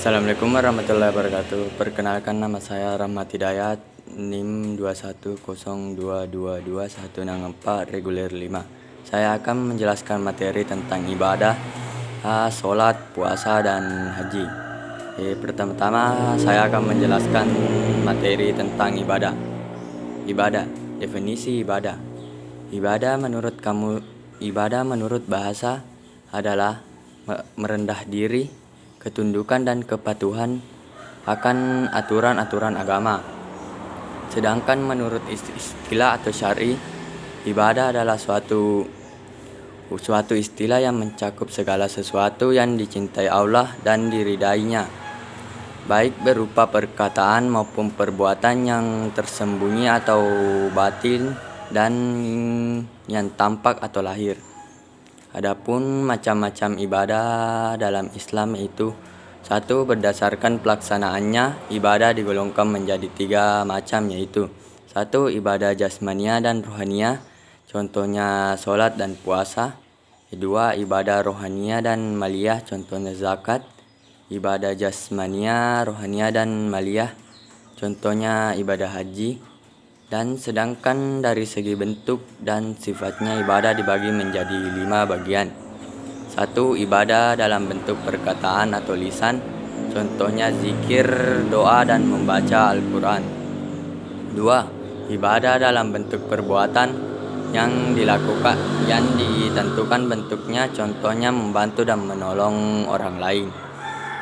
Assalamualaikum warahmatullahi wabarakatuh. Perkenalkan, nama saya Rahmat Hidayat, NIM 2102222164 reguler 5. Saya akan menjelaskan materi tentang ibadah, sholat, puasa, dan haji. Pertama-tama saya akan menjelaskan materi tentang ibadah. Ibadah, definisi ibadah. Ibadah menurut bahasa adalah merendah diri, ketundukan dan kepatuhan akan aturan-aturan agama. Sedangkan menurut istilah atau syar'i, ibadah adalah suatu istilah yang mencakup segala sesuatu yang dicintai Allah dan diridainya, baik berupa perkataan maupun perbuatan yang tersembunyi atau batin dan yang tampak atau lahir. Adapun macam-macam ibadah dalam Islam yaitu: 1. Berdasarkan pelaksanaannya, ibadah digolongkan menjadi 3 macam, yaitu: 1. Ibadah jasmania dan rohania, contohnya sholat dan puasa. 2. Ibadah rohania dan maliyah, contohnya zakat. Ibadah jasmania, rohania dan maliyah, contohnya ibadah haji. Dan sedangkan dari segi bentuk dan sifatnya, ibadah dibagi menjadi 5 bagian. 1. Ibadah dalam bentuk perkataan atau lisan, contohnya zikir, doa, dan membaca Al-Quran. 2. Ibadah dalam bentuk perbuatan yang ditentukan bentuknya, contohnya membantu dan menolong orang lain.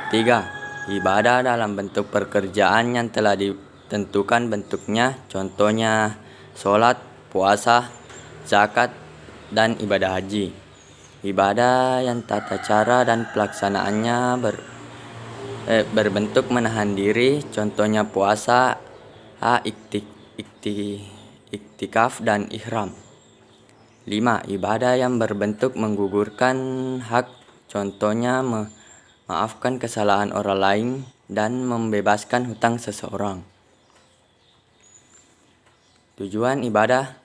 3. Ibadah dalam bentuk pekerjaan yang telah tentukan bentuknya, contohnya sholat, puasa, zakat, dan ibadah haji. Ibadah yang tata cara dan pelaksanaannya berbentuk menahan diri, contohnya puasa, iktikaf, dan ihram. 5. Ibadah yang berbentuk menggugurkan hak, contohnya memaafkan kesalahan orang lain dan membebaskan hutang seseorang. Tujuan ibadah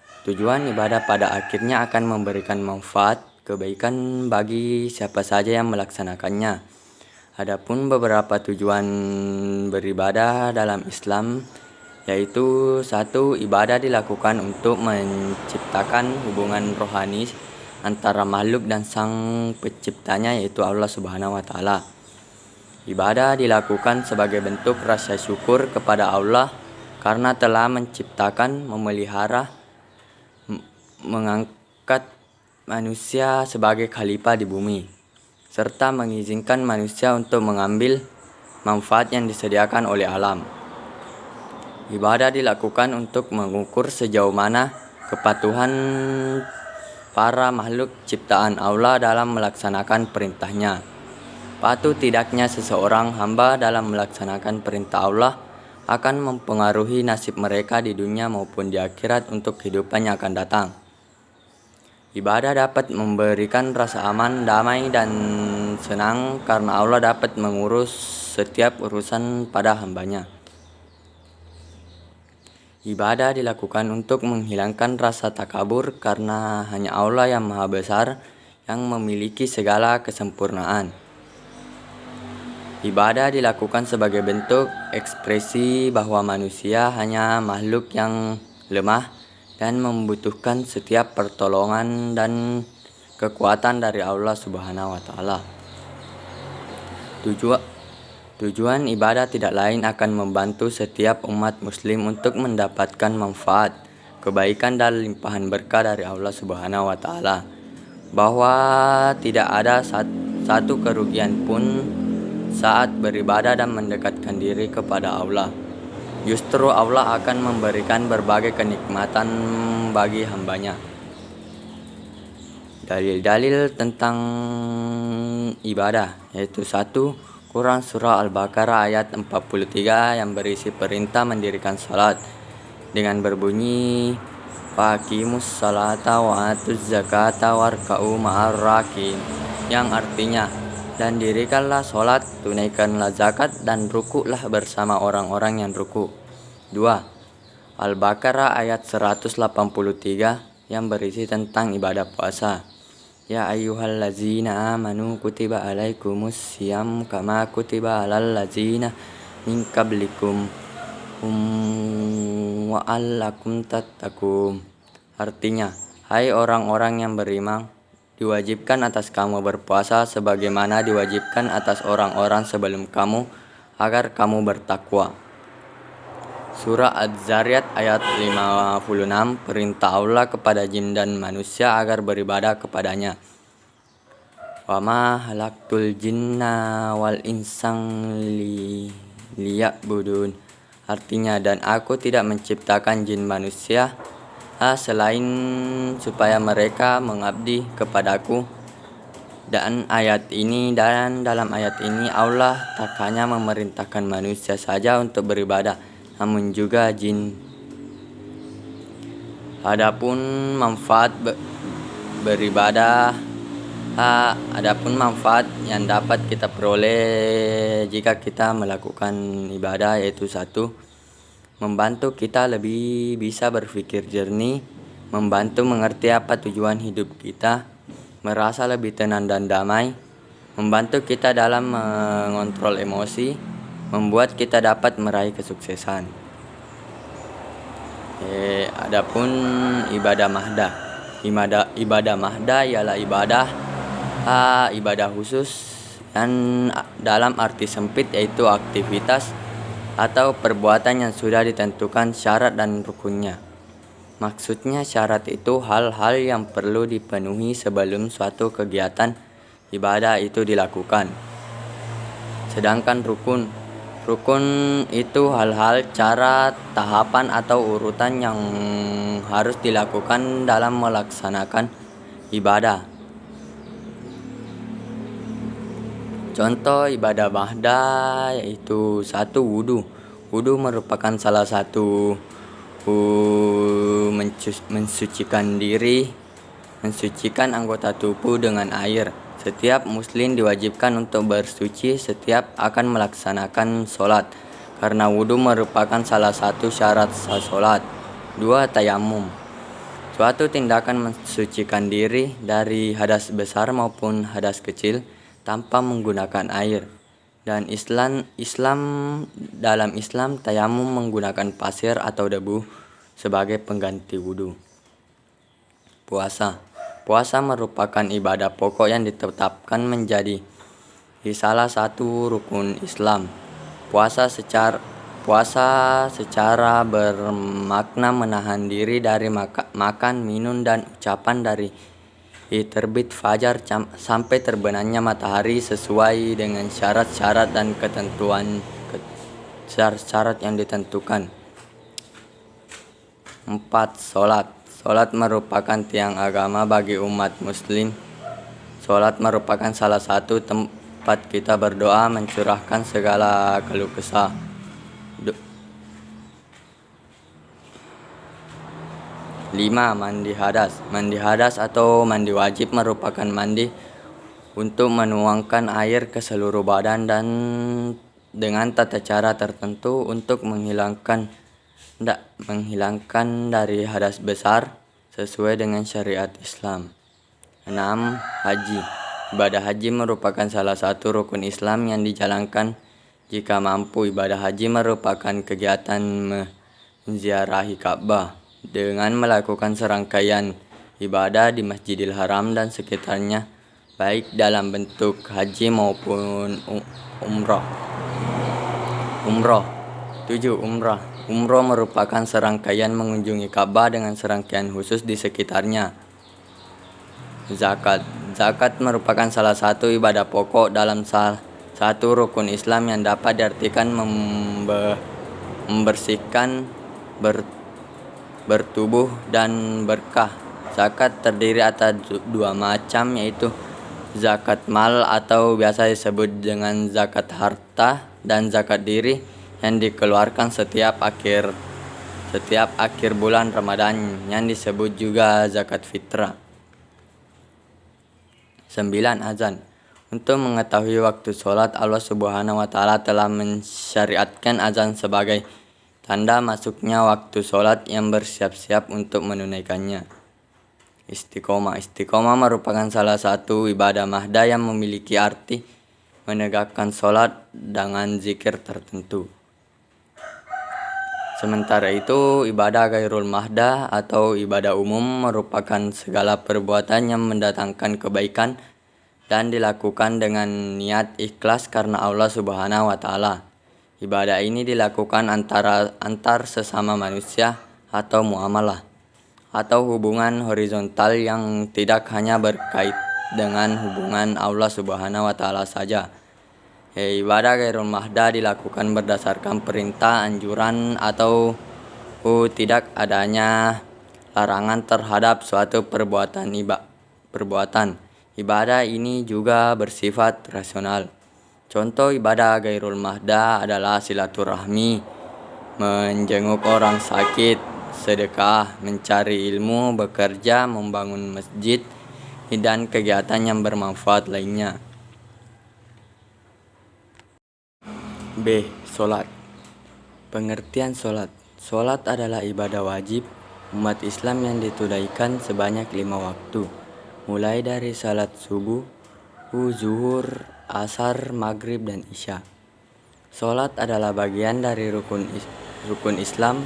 pada akhirnya akan memberikan manfaat kebaikan bagi siapa saja yang melaksanakannya. Adapun beberapa tujuan beribadah dalam Islam yaitu: 1. Ibadah dilakukan untuk menciptakan hubungan rohani antara makhluk dan sang penciptanya, yaitu Allah Subhanahu wa Ta'ala. Ibadah dilakukan sebagai bentuk rasa syukur kepada Allah karena telah menciptakan, memelihara, mengangkat manusia sebagai khalifah di bumi, serta mengizinkan manusia untuk mengambil manfaat yang disediakan oleh alam. Ibadah dilakukan untuk mengukur sejauh mana kepatuhan para makhluk ciptaan Allah dalam melaksanakan perintahnya. Patuh tidaknya seseorang hamba dalam melaksanakan perintah Allah akan mempengaruhi nasib mereka di dunia maupun di akhirat untuk kehidupan yang akan datang. Ibadah dapat memberikan rasa aman, damai, dan senang karena Allah dapat mengurus setiap urusan pada hambanya. Ibadah dilakukan untuk menghilangkan rasa takabur karena hanya Allah yang Maha Besar yang memiliki segala kesempurnaan. Ibadah dilakukan sebagai bentuk ekspresi bahwa manusia hanya makhluk yang lemah dan membutuhkan setiap pertolongan dan kekuatan dari Allah Subhanahu wa Ta'ala. Tujuan ibadah tidak lain akan membantu setiap umat muslim untuk mendapatkan manfaat, kebaikan, dan limpahan berkah dari Allah Subhanahu wa Ta'ala, bahwa tidak ada satu kerugian pun saat beribadah dan mendekatkan diri kepada Allah. Justru Allah akan memberikan berbagai kenikmatan bagi hambanya. Dalil-dalil tentang ibadah yaitu: 1. Quran Surah Al-Baqarah ayat 43 yang berisi perintah mendirikan salat dengan berbunyi faqimus salata wa atuz zakata warka'u ma'ar rakin, yang artinya: dan dirikanlah sholat, tunaikanlah zakat, dan rukuklah bersama orang-orang yang ruku. 2. Al-Baqarah ayat 183 yang berisi tentang ibadah puasa. Ya ayyuhallazina amanu kutiba alaikumus siyam kama kutiba alal ladzina min qablikum wa'allakum tattaqun. Artinya, hai orang-orang yang beriman, diwajibkan atas kamu berpuasa sebagaimana diwajibkan atas orang-orang sebelum kamu agar kamu bertakwa. Surah Az-Zariyat ayat 56, perintah Allah kepada jin dan manusia agar beribadah kepadanya. Wa ma halaktul jinna wal insang liya'budun. Artinya, dan aku tidak menciptakan jin manusia selain supaya mereka mengabdi kepadaku. Dan dalam ayat ini Allah tak hanya memerintahkan manusia saja untuk beribadah, namun juga jin. Adapun manfaat beribadah, adapun manfaat yang dapat kita peroleh jika kita melakukan ibadah, yaitu 1. Membantu kita lebih bisa berpikir jernih, membantu mengerti apa tujuan hidup kita, merasa lebih tenang dan damai, membantu kita dalam mengontrol emosi, membuat kita dapat meraih kesuksesan. Adapun ibadah mahdah. Ibadah mahdah ialah ibadah khusus yang dalam arti sempit, yaitu aktivitas atau perbuatan yang sudah ditentukan syarat dan rukunnya. Maksudnya syarat itu hal-hal yang perlu dipenuhi sebelum suatu kegiatan ibadah itu dilakukan. Sedangkan rukun itu hal-hal, cara, tahapan atau urutan yang harus dilakukan dalam melaksanakan ibadah. Contoh ibadah mahdah yaitu 1. Wudu. Wudu merupakan salah satu mensucikan diri, mensucikan anggota tubuh dengan air. Setiap muslim diwajibkan untuk bersuci setiap akan melaksanakan sholat, karena wudu merupakan salah satu syarat sah sholat. 2. Tayamum. Suatu tindakan mensucikan diri dari hadas besar maupun hadas kecil tanpa menggunakan air. Dan dalam Islam tayamum menggunakan pasir atau debu sebagai pengganti wudu. Puasa. Puasa merupakan ibadah pokok yang ditetapkan menjadi salah satu rukun Islam. Puasa secara bermakna menahan diri dari makan, minum, dan ucapan dari terbit fajar sampai terbenamnya matahari sesuai dengan syarat-syarat dan ketentuan syarat yang ditentukan. 4. Sholat. Sholat merupakan tiang agama bagi umat muslim. Sholat merupakan salah satu tempat kita berdoa, mencurahkan segala keluh kesah. 5. Mandi hadas. Mandi hadas atau mandi wajib merupakan mandi untuk menuangkan air ke seluruh badan dan dengan tata cara tertentu untuk menghilangkan dari hadas besar sesuai dengan syariat Islam. 6. Haji. Ibadah haji merupakan salah satu rukun Islam yang dijalankan jika mampu. Ibadah haji merupakan kegiatan menziarahi Ka'bah dengan melakukan serangkaian ibadah di Masjidil Haram dan sekitarnya, baik dalam bentuk haji maupun umroh. 7. Umrah. Umroh merupakan serangkaian mengunjungi Ka'bah dengan serangkaian khusus di sekitarnya. Zakat. Zakat merupakan salah satu ibadah pokok dalam salah satu rukun Islam yang dapat diartikan membersihkan bertubuh dan berkah. Zakat terdiri atas 2 macam, yaitu zakat mal atau biasa disebut dengan zakat harta, dan zakat diri yang dikeluarkan setiap akhir bulan Ramadan yang disebut juga zakat fitrah. 9. Azan. Untuk mengetahui waktu sholat, Allah Subhanahu wa Ta'ala telah mensyariatkan azan sebagai tanda masuknya waktu sholat yang bersiap-siap untuk menunaikannya. Istiqomah. Istiqomah merupakan salah satu ibadah mahda yang memiliki arti menegakkan sholat dengan zikir tertentu. Sementara itu, ibadah gairul mahda atau ibadah umum merupakan segala perbuatan yang mendatangkan kebaikan dan dilakukan dengan niat ikhlas karena Allah Subhanahu wa Ta'ala. Ibadah ini dilakukan antar sesama manusia atau muamalah atau hubungan horizontal yang tidak hanya berkait dengan hubungan Allah Subhanahu wa Ta'ala saja. Ibadah gairul mahda dilakukan berdasarkan perintah, anjuran, atau tidak adanya larangan terhadap suatu perbuatan. Ibadah ini juga bersifat rasional. Contoh ibadah gairul mahda adalah silaturahmi, menjenguk orang sakit, sedekah, mencari ilmu, bekerja, membangun masjid, dan kegiatan yang bermanfaat lainnya. B. Sholat. Pengertian sholat. Sholat adalah ibadah wajib umat Islam yang ditunaikan sebanyak 5 waktu, mulai dari salat subuh, zuhur, asar, maghrib, dan isya. Sholat adalah bagian dari rukun Islam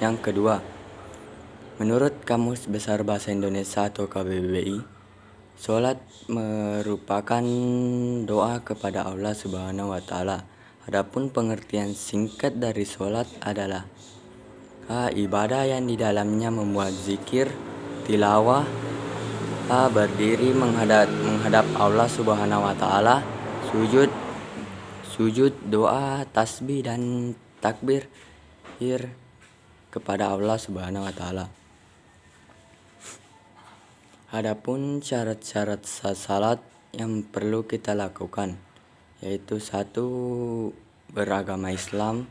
yang kedua. Menurut Kamus Besar Bahasa Indonesia atau KBBI, sholat merupakan doa kepada Allah Subhanahu wa Ta'ala. Adapun pengertian singkat dari sholat adalah ibadah yang di dalamnya membuat zikir, tilawah, berdiri menghadap Allah Subhanahu wa Ta'ala, sujud, doa, tasbih, dan takbir kepada Allah Subhanahu wa Ta'ala. Adapun syarat-syarat salat yang perlu kita lakukan, yaitu 1. Beragama Islam,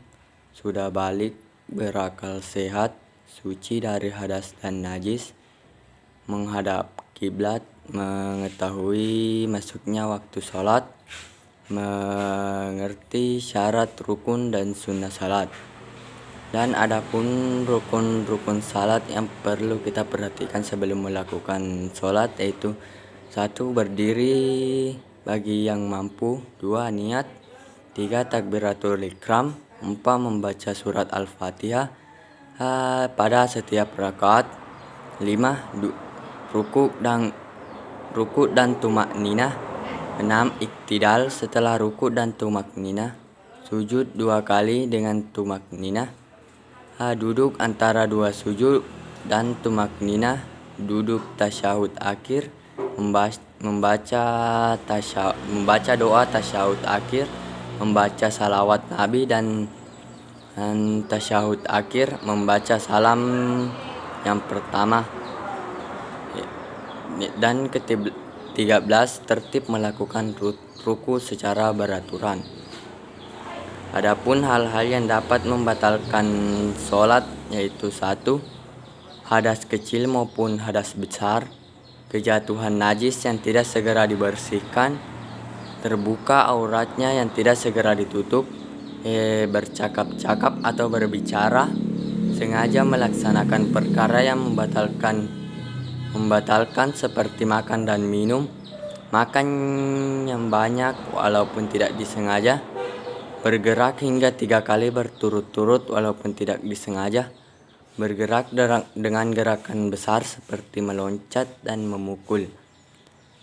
sudah balik, berakal sehat, suci dari hadas dan najis, menghadap kiblat, mengetahui masuknya waktu salat, mengerti syarat rukun dan sunnah salat. Dan adapun rukun-rukun salat yang perlu kita perhatikan sebelum melakukan salat, yaitu 1. Berdiri bagi yang mampu, 2. Niat, 3. Takbiratul ihram, 4. Membaca surat Al-Fatihah pada setiap rakaat, 5. Ruku dan tumakninah, 6. Iktidal setelah ruku dan tumakninah, sujud 2 kali dengan tumakninah, duduk antara 2 sujud dan tumakninah, duduk tasyahud akhir, membaca doa tasyahud akhir, membaca salawat Nabi dan tasyahud akhir, membaca salam yang pertama, dan ke-13 tertib melakukan ruku secara beraturan. Adapun hal-hal yang dapat membatalkan sholat, yaitu 1. Hadas kecil maupun hadas besar, kejatuhan najis yang tidak segera dibersihkan, terbuka auratnya yang tidak segera ditutup, bercakap-cakap atau berbicara, sengaja melaksanakan perkara yang membatalkan seperti makan dan minum, makan yang banyak walaupun tidak disengaja, bergerak hingga 3 kali berturut-turut walaupun tidak disengaja, bergerak dengan gerakan besar seperti meloncat dan memukul,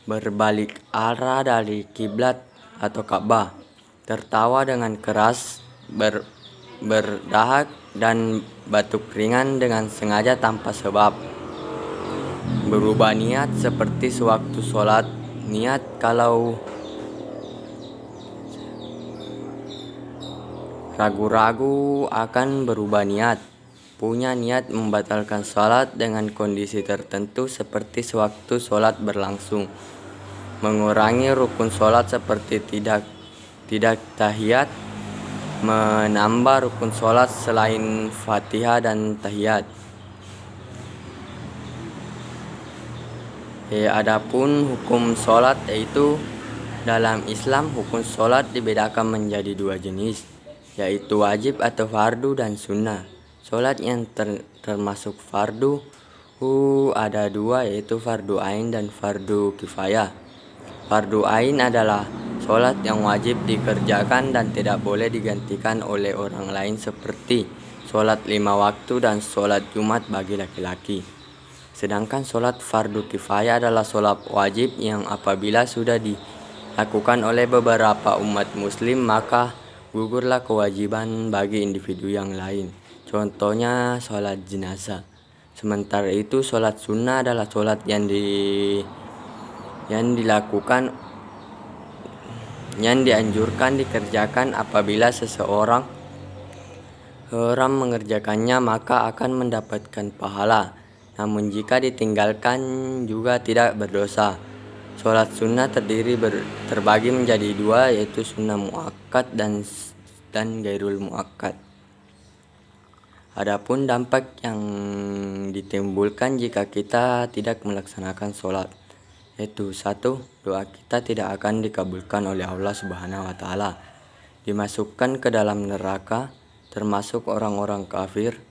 berbalik arah dari kiblat atau Ka'bah, tertawa dengan keras, berdahak, dan batuk ringan dengan sengaja tanpa sebab, berubah niat seperti sewaktu sholat. Niat kalau ragu-ragu akan berubah niat. Punya niat membatalkan sholat dengan kondisi tertentu seperti sewaktu sholat berlangsung. Mengurangi rukun sholat seperti tidak tahiyat. Menambah rukun sholat selain Fatihah dan tahiyat. Adapun hukum sholat, yaitu dalam Islam hukum sholat dibedakan menjadi 2 jenis, yaitu wajib atau fardu dan sunnah. Sholat yang termasuk fardu ada dua, yaitu fardu ain dan fardu kifayah. Fardu ain adalah sholat yang wajib dikerjakan dan tidak boleh digantikan oleh orang lain, seperti sholat 5 waktu dan sholat Jumat bagi laki-laki. Sedangkan sholat fardu kifayah adalah sholat wajib yang apabila sudah dilakukan oleh beberapa umat muslim, maka gugurlah kewajiban bagi individu yang lain. Contohnya sholat jenazah. Sementara itu sholat sunnah adalah sholat yang dianjurkan dikerjakan apabila seseorang mengerjakannya, maka akan mendapatkan pahala. Namun jika ditinggalkan juga tidak berdosa. Sholat sunnah terbagi menjadi dua, yaitu sunnah muakkad dan gairul muakkad. Adapun dampak yang ditimbulkan jika kita tidak melaksanakan sholat, yaitu 1. Doa kita tidak akan dikabulkan oleh Allah Subhanahu wa Ta'ala, dimasukkan ke dalam neraka, termasuk orang-orang kafir,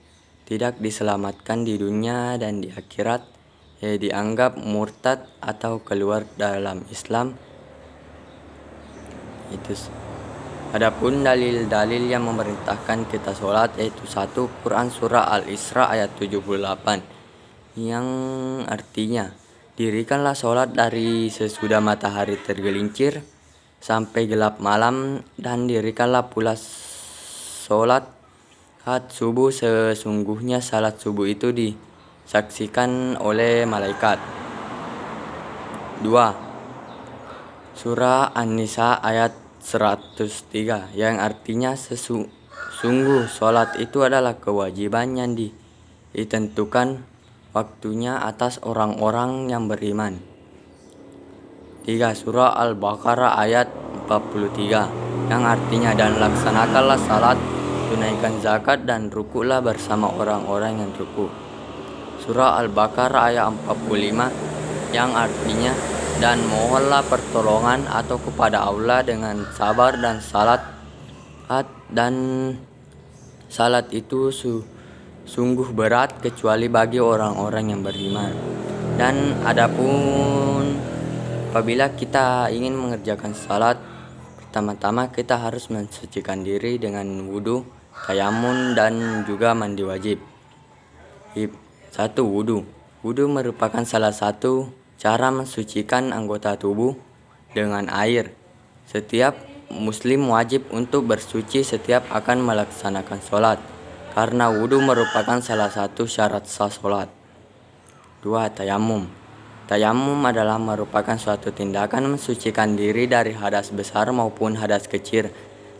tidak diselamatkan di dunia dan di akhirat, dianggap murtad atau keluar dalam Islam. Adapun dalil-dalil yang memerintahkan kita sholat, yaitu 1. Quran surah Al-Isra ayat 78, yang artinya, dirikanlah sholat dari sesudah matahari tergelincir sampai gelap malam, dan dirikanlah pula sholat subuh, sesungguhnya salat subuh itu disaksikan oleh malaikat. 2. Surah An-Nisa ayat 103, yang artinya sungguh sholat itu adalah kewajiban yang ditentukan waktunya atas orang-orang yang beriman. 3. Surah Al-Baqarah ayat 43, yang artinya, dan laksanakanlah salat, tunaikan zakat, dan rukuklah bersama orang-orang yang ruku. Surah Al-Baqarah ayat 45, yang artinya, dan mohonlah pertolongan atau kepada Allah dengan sabar dan salat, dan salat itu sungguh berat kecuali bagi orang-orang yang beriman. Dan adapun apabila kita ingin mengerjakan salat, pertama-tama kita harus mensucikan diri dengan wudu, tayamun, dan juga mandi wajib. 1. Wudu. Wudu merupakan salah satu cara mensucikan anggota tubuh dengan air. Setiap muslim wajib untuk bersuci setiap akan melaksanakan sholat, karena wudu merupakan salah satu syarat sah sholat. 2. Tayamum. Tayamum adalah merupakan suatu tindakan mensucikan diri dari hadas besar maupun hadas kecil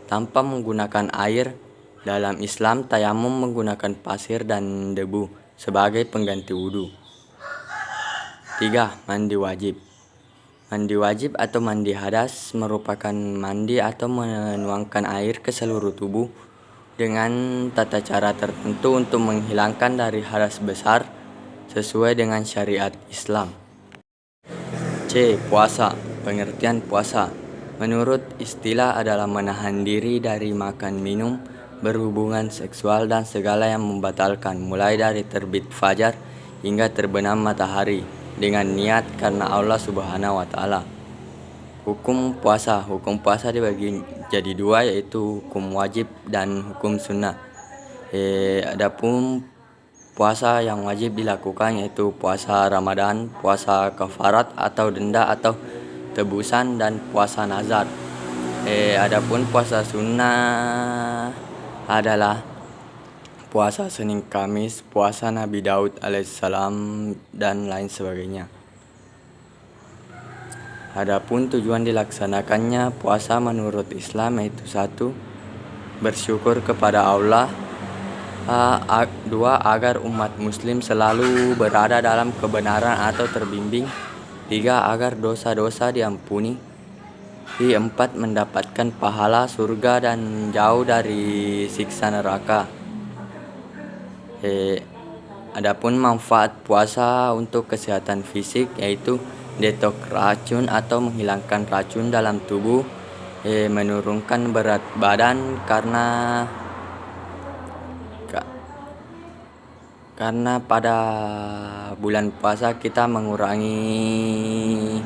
tanpa menggunakan air. Dalam Islam, tayamum menggunakan pasir dan debu sebagai pengganti wudu. 3. Mandi wajib. Mandi wajib atau mandi hadas merupakan mandi atau menuangkan air ke seluruh tubuh dengan tata cara tertentu untuk menghilangkan dari hadas besar sesuai dengan syariat Islam. C. Puasa. Pengertian puasa menurut istilah adalah menahan diri dari makan, minum, berhubungan seksual, dan segala yang membatalkan, mulai dari terbit fajar hingga terbenam matahari, dengan niat karena Allah Subhanahu wa Ta'ala. Hukum puasa. Hukum puasa dibagi jadi dua, yaitu hukum wajib dan hukum sunnah. Adapun puasa yang wajib dilakukan yaitu puasa Ramadan, puasa kafarat atau denda atau tebusan, dan puasa nazar. Adapun puasa sunnah adalah puasa Senin Kamis, puasa Nabi Daud alaihissalam, dan lain sebagainya. Adapun tujuan dilaksanakannya puasa menurut Islam yaitu 1. Bersyukur kepada Allah. 2. Agar umat muslim selalu berada dalam kebenaran atau terbimbing. 3. Agar dosa-dosa diampuni. 4. Mendapatkan pahala surga dan jauh dari siksa neraka. Adapun manfaat puasa untuk kesehatan fisik yaitu detoks racun atau menghilangkan racun dalam tubuh, menurunkan berat badan Karena pada bulan puasa kita mengurangi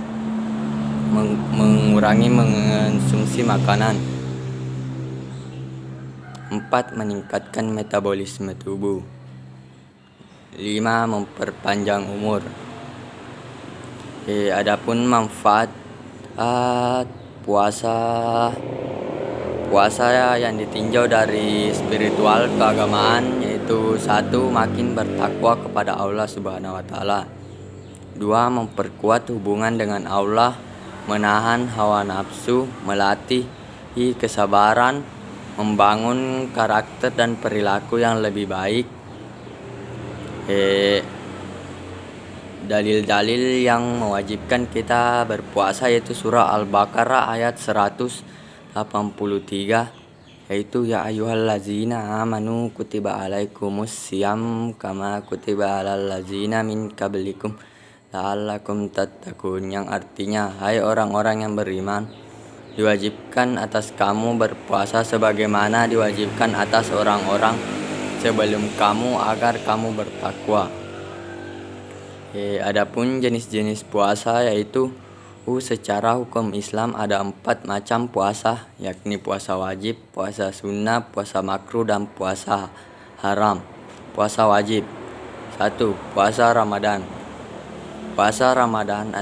mengonsumsi makanan. 4. Meningkatkan metabolisme tubuh. 5. Memperpanjang umur. Adapun manfaat puasa yang ditinjau dari spiritual keagamaan, yaitu 1. Makin bertakwa kepada Allah Subhanahu wa Ta'ala. 2. Memperkuat hubungan dengan Allah, menahan hawa nafsu, melatih kesabaran, membangun karakter dan perilaku yang lebih baik. Dalil-dalil yang mewajibkan kita berpuasa yaitu surah Al-Baqarah ayat 183, yaitu ya ayyuhallazina amanu kutiba alaikumus syiyam kama kutiba alal ladzina min qablikum la'allakum tattaqun, yang artinya hai orang-orang yang beriman, diwajibkan atas kamu berpuasa sebagaimana diwajibkan atas orang-orang sebelum kamu agar kamu bertakwa. Adapun jenis-jenis puasa yaitu secara hukum Islam ada 4 macam puasa, yakni puasa wajib, puasa sunnah, puasa makruh, dan puasa haram. Puasa wajib. 1. Puasa Ramadan. Puasa Ramadan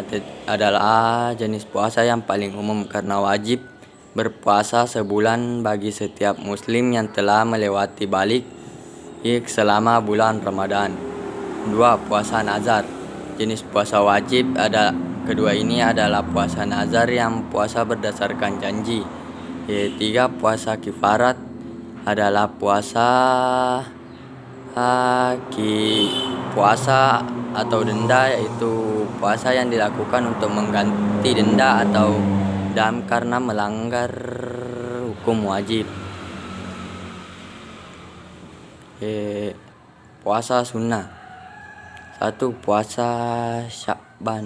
adalah jenis puasa yang paling umum karena wajib berpuasa sebulan bagi setiap muslim yang telah melewati balik selama bulan Ramadan. 2. Puasa nazar. Jenis puasa wajib kedua ini adalah puasa nazar yang puasa berdasarkan janji. 3. Puasa kifarat adalah puasa atau denda, yaitu puasa yang dilakukan untuk mengganti denda atau dam karena melanggar hukum wajib. Puasa sunnah. 1. Puasa Sya'ban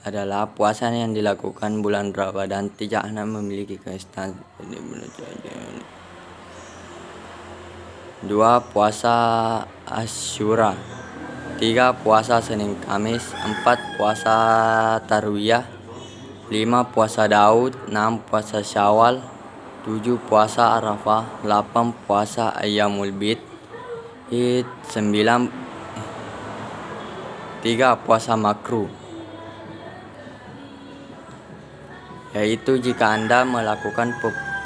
adalah puasa yang dilakukan bulan Ramadan, tidak memiliki keistimewaan. 2. Puasa Asyura. 3. Puasa Senin Kamis. 4. Puasa Tarwiyah. 5. Puasa Daud. 6. Puasa Syawal. 7. Puasa Arafah. 8. Puasa Ayyamul Bid. 9. 3. Puasa makruh, yaitu jika Anda melakukan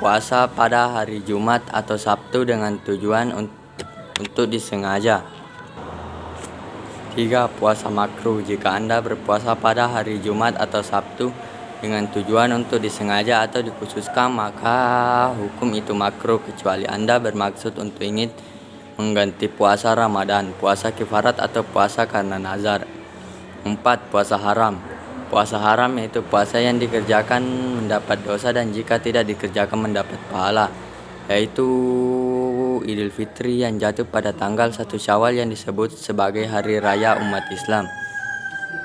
puasa pada hari Jumat atau Sabtu dengan tujuan untuk disengaja. 3. Puasa makruh. Jika Anda berpuasa pada hari Jumat atau Sabtu dengan tujuan untuk disengaja atau dikhususkan, maka hukum itu makruh kecuali Anda bermaksud untuk ingin mengganti puasa Ramadan, puasa kifarat, atau puasa karena nazar. 4. Puasa haram. Puasa haram yaitu puasa yang dikerjakan mendapat dosa dan jika tidak dikerjakan mendapat pahala, yaitu Idul Fitri yang jatuh pada tanggal 1 Syawal yang disebut sebagai hari raya umat Islam.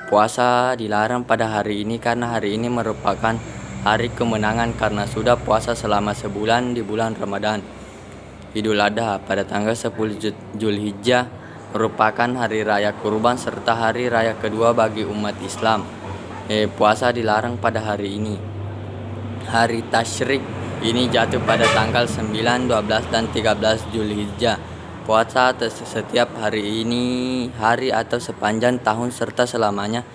Puasa dilarang pada hari ini karena hari ini merupakan hari kemenangan karena sudah puasa selama sebulan di bulan Ramadan. Idul Adha pada tanggal 10 Zulhijjah merupakan hari raya kurban serta hari raya kedua bagi umat Islam. Puasa dilarang pada hari ini. Hari Tasyrik ini jatuh pada tanggal 9, 12, dan 13 Zulhijjah. Puasa setiap hari atau sepanjang tahun serta selamanya.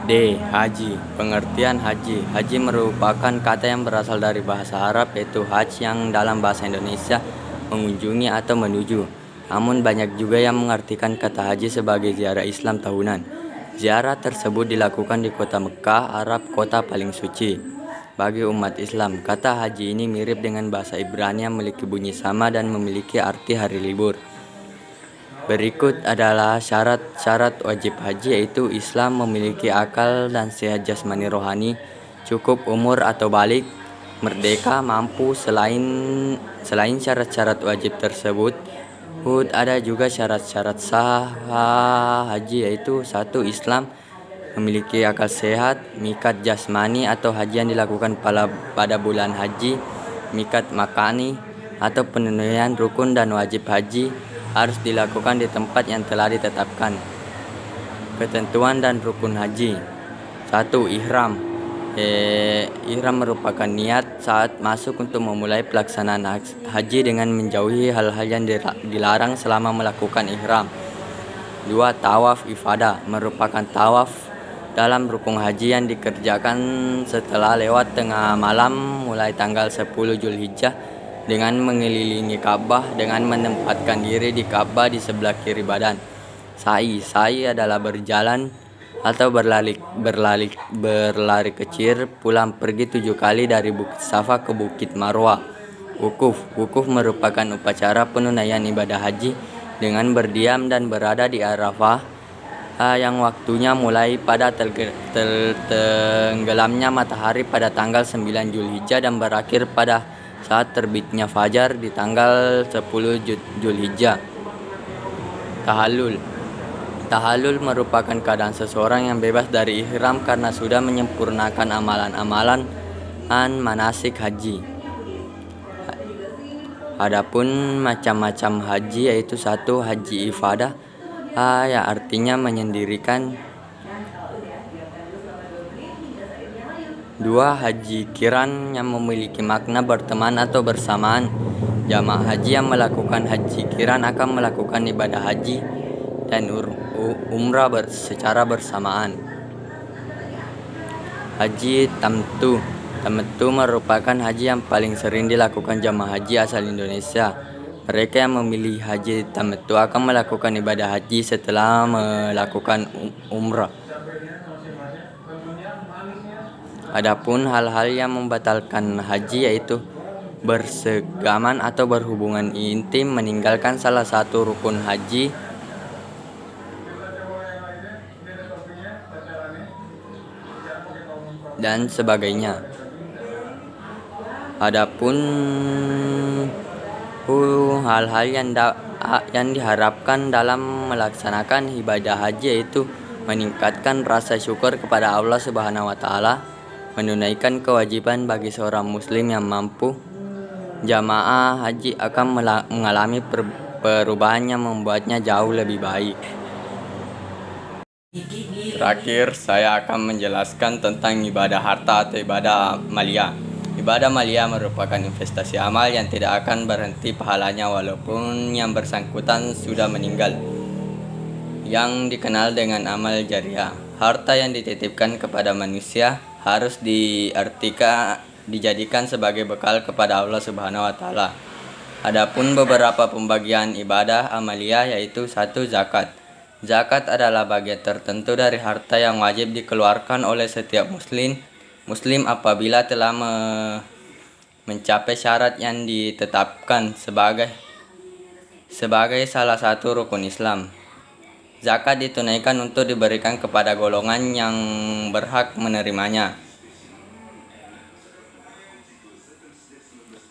D. Haji. Pengertian haji. Haji merupakan kata yang berasal dari bahasa Arab, yaitu hajj yang dalam bahasa Indonesia mengunjungi atau menuju. Namun banyak juga yang mengartikan kata haji sebagai ziarah Islam tahunan. Ziarah tersebut dilakukan di kota Mekah, Arab, kota paling suci. Bagi umat Islam, kata haji ini mirip dengan bahasa Ibrani yang memiliki bunyi sama dan memiliki arti hari libur. Berikut adalah syarat-syarat wajib haji, yaitu Islam, memiliki akal dan sehat jasmani rohani, cukup umur atau balik, merdeka, mampu. Selain syarat-syarat wajib tersebut, ada juga syarat-syarat sah haji, yaitu 1. Islam, memiliki akal sehat, miqat jasmani atau haji yang dilakukan pada bulan haji mikat makani atau penunaian rukun dan wajib haji harus dilakukan di tempat yang telah ditetapkan. Ketentuan dan rukun haji. 1. Ihram. Ihram merupakan niat saat masuk untuk memulai pelaksanaan haji dengan menjauhi hal-hal yang dilarang selama melakukan ihram. 2. Tawaf ifadah merupakan tawaf dalam rukun haji yang dikerjakan setelah lewat tengah malam mulai tanggal 10 Zulhijjah dengan mengelilingi Ka'bah dengan menempatkan diri di Ka'bah di sebelah kiri badan. Sa'i adalah berjalan atau berlari kecil pulang pergi 7 kali dari Bukit Safa ke Bukit Marwah. Wukuf merupakan upacara penunaian ibadah haji dengan berdiam dan berada di Arafah yang waktunya mulai pada tenggelamnya matahari pada tanggal 9 Zulhijjah dan berakhir pada saat terbitnya fajar di tanggal 10 Zulhijjah. Tahallul merupakan keadaan seseorang yang bebas dari ihram karena sudah menyempurnakan amalan-amalan manasik haji. Adapun macam-macam haji yaitu 1. Haji ifadah yang artinya menyendirikan. 2. Haji kiran yang memiliki makna berteman atau bersamaan. Jamaah haji yang melakukan haji kiran akan melakukan ibadah haji dan umrah secara bersamaan. Haji tamattu merupakan haji yang paling sering dilakukan jamaah haji asal Indonesia. Mereka yang memilih haji tamattu akan melakukan ibadah haji setelah melakukan umrah. Adapun hal-hal yang membatalkan haji yaitu bersagaman atau berhubungan intim, meninggalkan salah satu rukun haji, dan sebagainya. Adapun hal-hal yang diharapkan dalam melaksanakan ibadah haji yaitu meningkatkan rasa syukur kepada Allah Subhanahu wa taala, menunaikan kewajiban bagi seorang muslim yang mampu. Jamaah haji akan mengalami perubahan yang membuatnya jauh lebih baik. Terakhir, saya akan menjelaskan tentang ibadah harta atau ibadah maliyah. Ibadah maliyah merupakan investasi amal yang tidak akan berhenti pahalanya walaupun yang bersangkutan sudah meninggal, yang dikenal dengan amal jariah. Harta yang dititipkan kepada manusia harus dijadikan sebagai bekal kepada Allah Subhanahu wa taala. Adapun beberapa pembagian ibadah amaliyah yaitu 1. Zakat. Zakat adalah bagian tertentu dari harta yang wajib dikeluarkan oleh setiap muslim apabila telah mencapai syarat yang ditetapkan sebagai salah satu rukun Islam. Zakat ditunaikan untuk diberikan kepada golongan yang berhak menerimanya.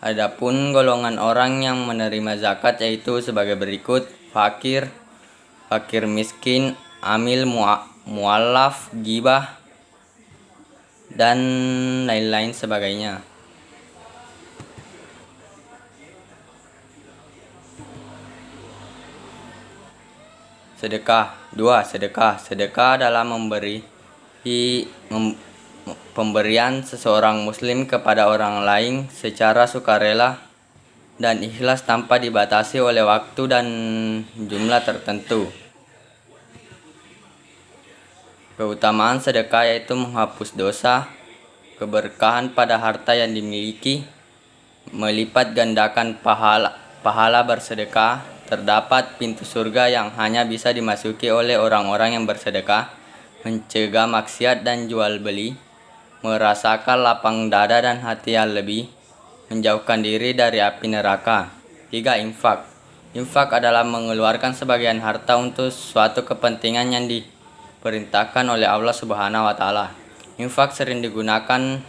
Adapun golongan orang yang menerima zakat yaitu sebagai berikut: fakir miskin, amil mu'allaf, ghibah, dan lain-lain sebagainya. Sedekah. 2. Sedekah adalah pemberian seseorang muslim kepada orang lain secara sukarela dan ikhlas tanpa dibatasi oleh waktu dan jumlah tertentu. Keutamaan sedekah yaitu menghapus dosa, keberkahan pada harta yang dimiliki, melipat gandakan pahala bersedekah, terdapat pintu surga yang hanya bisa dimasuki oleh orang-orang yang bersedekah, mencegah maksiat dan jual beli, merasakan lapang dada dan hati yang lebih, menjauhkan diri dari api neraka. 3. Infak adalah mengeluarkan sebagian harta untuk suatu kepentingan yang diperintahkan oleh Allah Subhanahu wa taala. Infak sering digunakan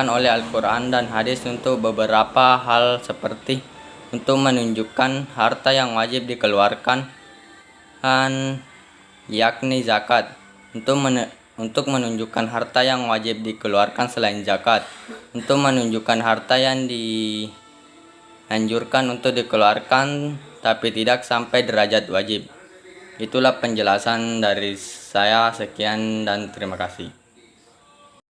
oleh Al-Quran dan hadis untuk beberapa hal seperti untuk menunjukkan harta yang wajib dikeluarkan, yakni zakat, untuk menunjukkan harta yang wajib dikeluarkan selain zakat, untuk menunjukkan harta yang dianjurkan untuk dikeluarkan tapi tidak sampai derajat wajib. Itulah penjelasan dari saya, sekian dan terima kasih.